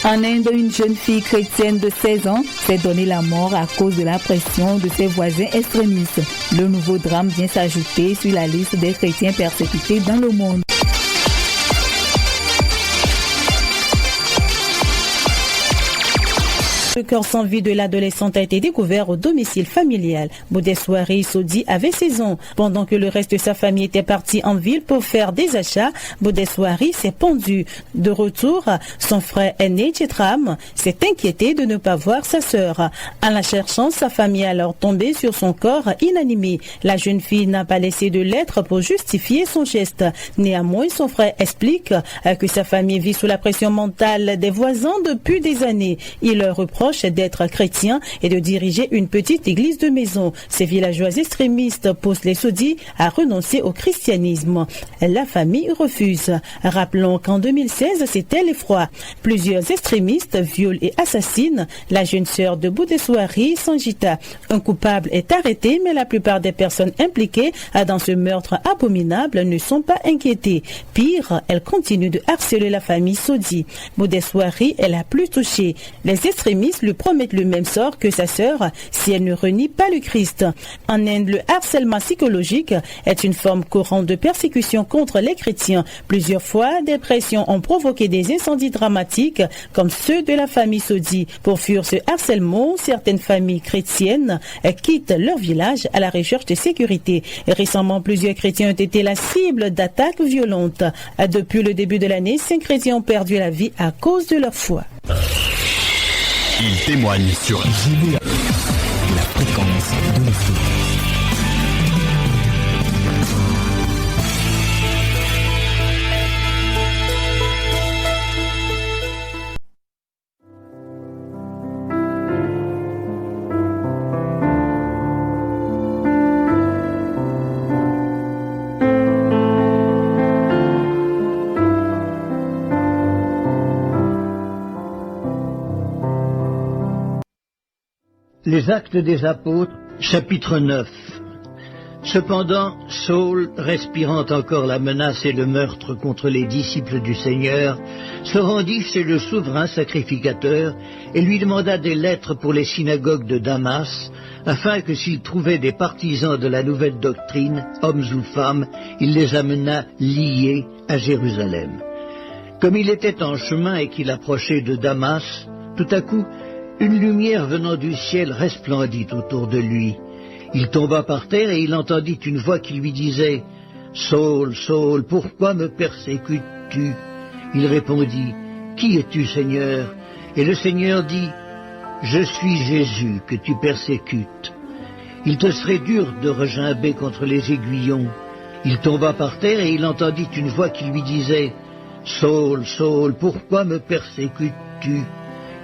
En Inde, une jeune fille chrétienne de 16 ans s'est donné la mort à cause de la pression de ses voisins extrémistes. Le nouveau drame vient s'ajouter sur la liste des chrétiens persécutés dans le monde. Le corps sans vie de l'adolescente a été découvert au domicile familial. Boudeswari Sodi avait 16 ans. Pendant que le reste de sa famille était parti en ville pour faire des achats, Boudeswari s'est pendu. De retour, son frère aîné Chitram s'est inquiété de ne pas voir sa sœur. En la cherchant, sa famille est alors tombée sur son corps inanimé. La jeune fille n'a pas laissé de lettres pour justifier son geste. Néanmoins, son frère explique que sa famille vit sous la pression mentale des voisins depuis des années. Il leur reproche d'être chrétien et de diriger une petite église de maison. Ces villageois extrémistes poussent les Sodis à renoncer au christianisme. La famille refuse. Rappelons qu'en 2016, c'était l'effroi. Plusieurs extrémistes violent et assassinent la jeune sœur de Boudeswari, Sanjita. Un coupable est arrêté, mais la plupart des personnes impliquées dans ce meurtre abominable ne sont pas inquiétées. Pire, elles continuent de harceler la famille Sodi. Boudeswari est la plus touchée. Les extrémistes lui promettent le même sort que sa sœur si elle ne renie pas le Christ. En Inde, le harcèlement psychologique est une forme courante de persécution contre les chrétiens. Plusieurs fois, des pressions ont provoqué des incendies dramatiques comme ceux de la famille Sodi. Pour fuir ce harcèlement, certaines familles chrétiennes quittent leur village à la recherche de sécurité. Récemment, plusieurs chrétiens ont été la cible d'attaques violentes. Depuis le début de l'année, 5 chrétiens ont perdu la vie à cause de leur foi. Il témoigne sur la fréquence de l'info. Les Actes des Apôtres, chapitre 9. Cependant, Saul, respirant encore la menace et le meurtre contre les disciples du Seigneur, se rendit chez le souverain sacrificateur et lui demanda des lettres pour les synagogues de Damas, afin que s'il trouvait des partisans de la nouvelle doctrine, hommes ou femmes, il les amenât liés à Jérusalem. Comme il était en chemin et qu'il approchait de Damas, tout à coup, une lumière venant du ciel resplendit autour de lui. Il tomba par terre et il entendit une voix qui lui disait « Saul, Saul, pourquoi me persécutes-tu » Il répondit « Qui es-tu, Seigneur » Et le Seigneur dit « Je suis Jésus que tu persécutes. Il te serait dur de regimber contre les aiguillons. » Il tomba par terre et il entendit une voix qui lui disait « Saul, Saul, pourquoi me persécutes-tu »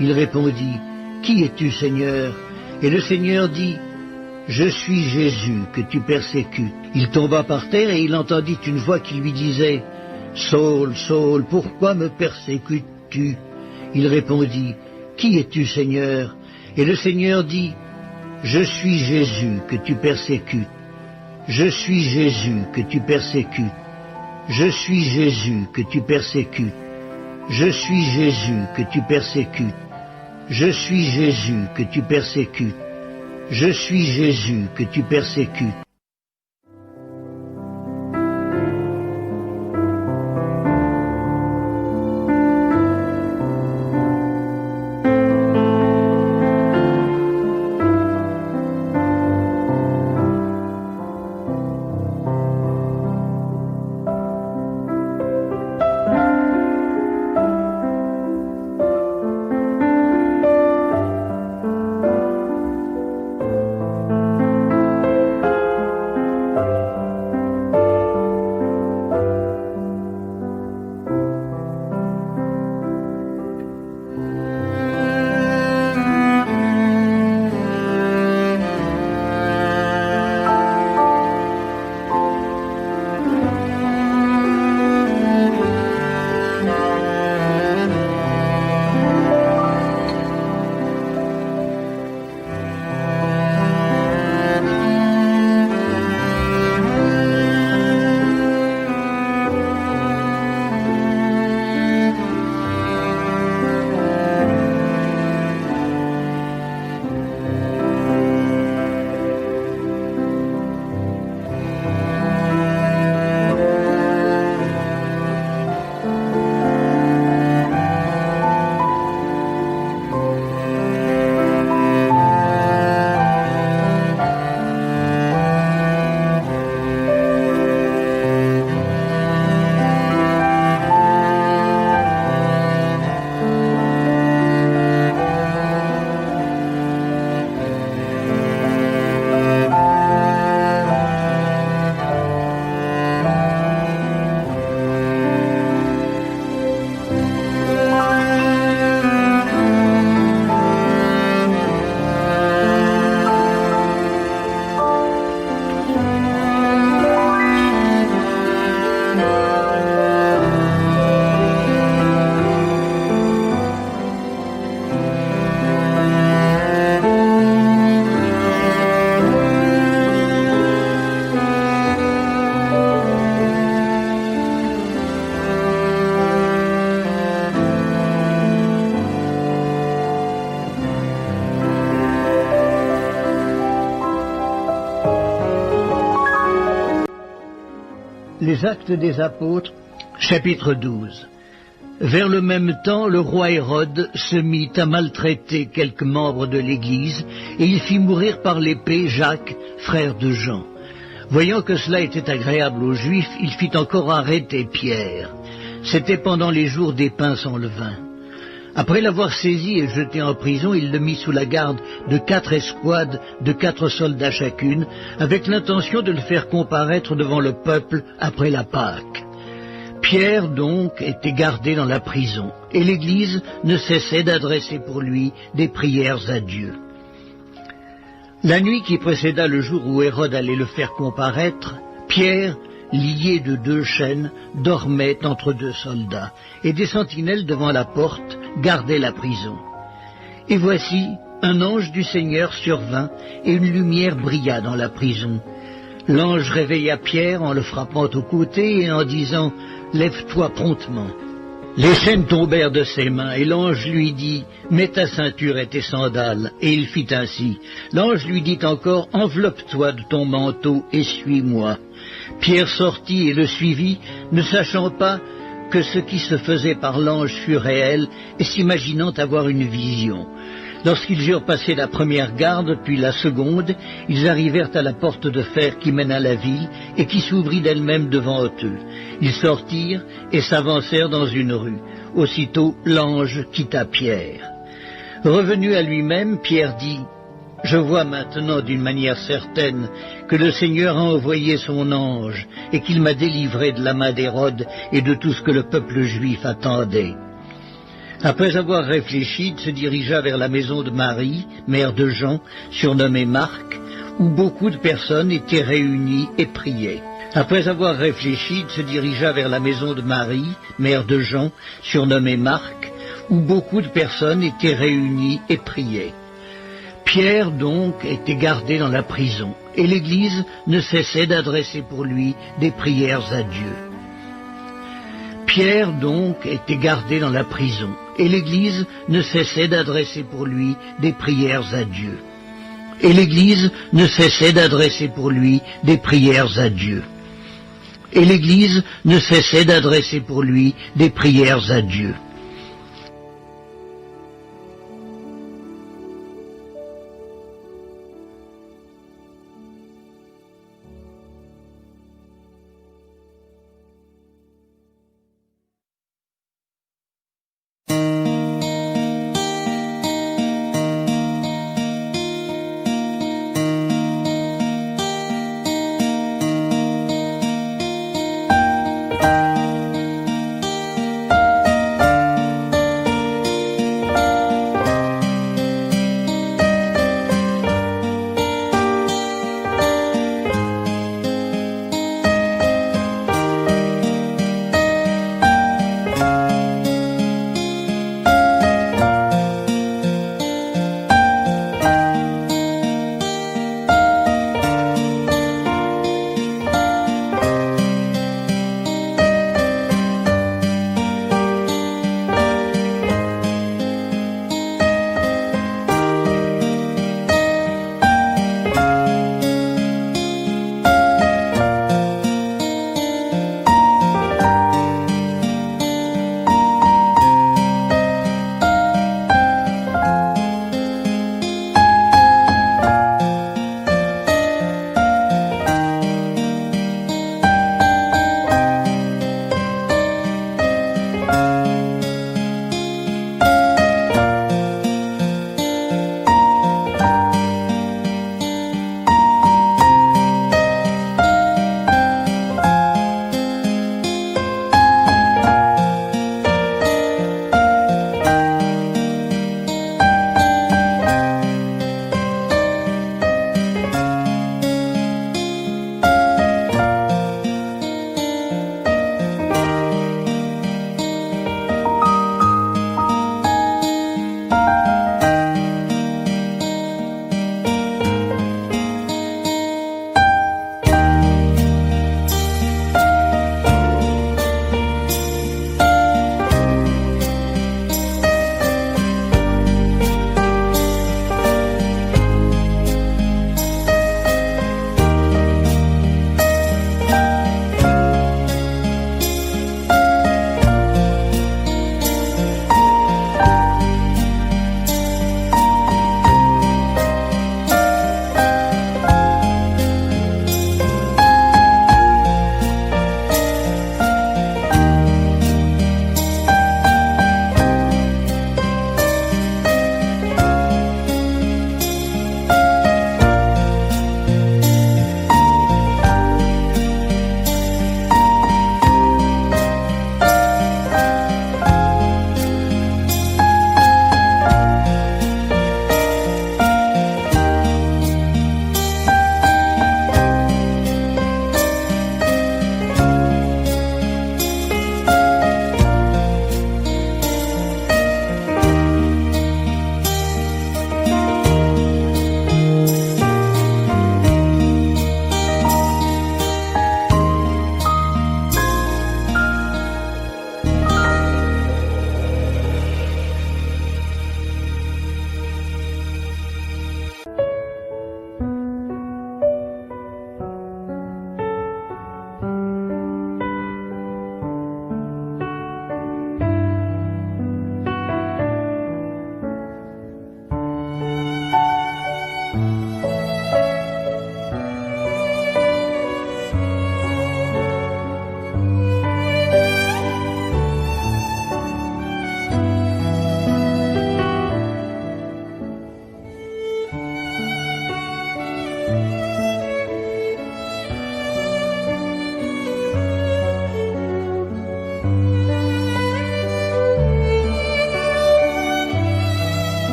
Il répondit « Qui es-tu, Seigneur » Et le Seigneur dit « Je suis Jésus que tu persécutes. » Il tomba par terre et il entendit une voix qui lui disait « Saul, Saul, pourquoi me persécutes-tu » Il répondit « Qui es-tu, Seigneur » Et le Seigneur dit « Je suis Jésus que tu persécutes. Je suis Jésus que tu persécutes. Je suis Jésus que tu persécutes. Je suis Jésus que tu persécutes. Je suis Jésus que tu persécutes. Je suis Jésus que tu persécutes. Les Actes des Apôtres, chapitre 12. Vers le même temps, le roi Hérode se mit à maltraiter quelques membres de l'Église, et il fit mourir par l'épée Jacques, frère de Jean. Voyant que cela était agréable aux Juifs, il fit encore arrêter Pierre. C'était pendant les jours des pains sans levain. Après l'avoir saisi et jeté en prison, il le mit sous la garde de 4 escouades de 4 soldats chacune, avec l'intention de le faire comparaître devant le peuple après la Pâque. Pierre, donc, était gardé dans la prison, et l'Église ne cessait d'adresser pour lui des prières à Dieu. La nuit qui précéda le jour où Hérode allait le faire comparaître, Pierre, lié de 2 chaînes, dormait entre 2 soldats, et des sentinelles devant la porte gardaient la prison. Et voici, un ange du Seigneur survint, et une lumière brilla dans la prison. L'ange réveilla Pierre en le frappant au côté et en disant « Lève-toi promptement ». Les chaînes tombèrent de ses mains, et l'ange lui dit « Mets ta ceinture et tes sandales », et il fit ainsi. L'ange lui dit encore « Enveloppe-toi de ton manteau et suis-moi ». Pierre sortit et le suivit, ne sachant pas que ce qui se faisait par l'ange fut réel, et s'imaginant avoir une vision. Lorsqu'ils eurent passé la première garde, puis la seconde, ils arrivèrent à la porte de fer qui mène à la ville, et qui s'ouvrit d'elle-même devant eux. Ils sortirent et s'avancèrent dans une rue. Aussitôt l'ange quitta Pierre. Revenu à lui-même, Pierre dit « Je vois maintenant d'une manière certaine que le Seigneur a envoyé son ange, et qu'il m'a délivré de la main d'Hérode et de tout ce que le peuple juif attendait. » Après avoir réfléchi, il se dirigea vers la maison de Marie, mère de Jean, surnommée Marc, où beaucoup de personnes étaient réunies et priaient. Après avoir réfléchi, il se dirigea vers la maison de Marie, mère de Jean, surnommée Marc, où beaucoup de personnes étaient réunies et priaient. Pierre, donc, était gardé dans la prison, et l'Église ne cessait d'adresser pour lui des prières à Dieu. Pierre, donc, était gardé dans la prison, et l'Église ne cessait d'adresser pour lui des prières à Dieu. Et l'Église ne cessait d'adresser pour lui des prières à Dieu. Et l'Église ne cessait d'adresser pour lui des prières à Dieu.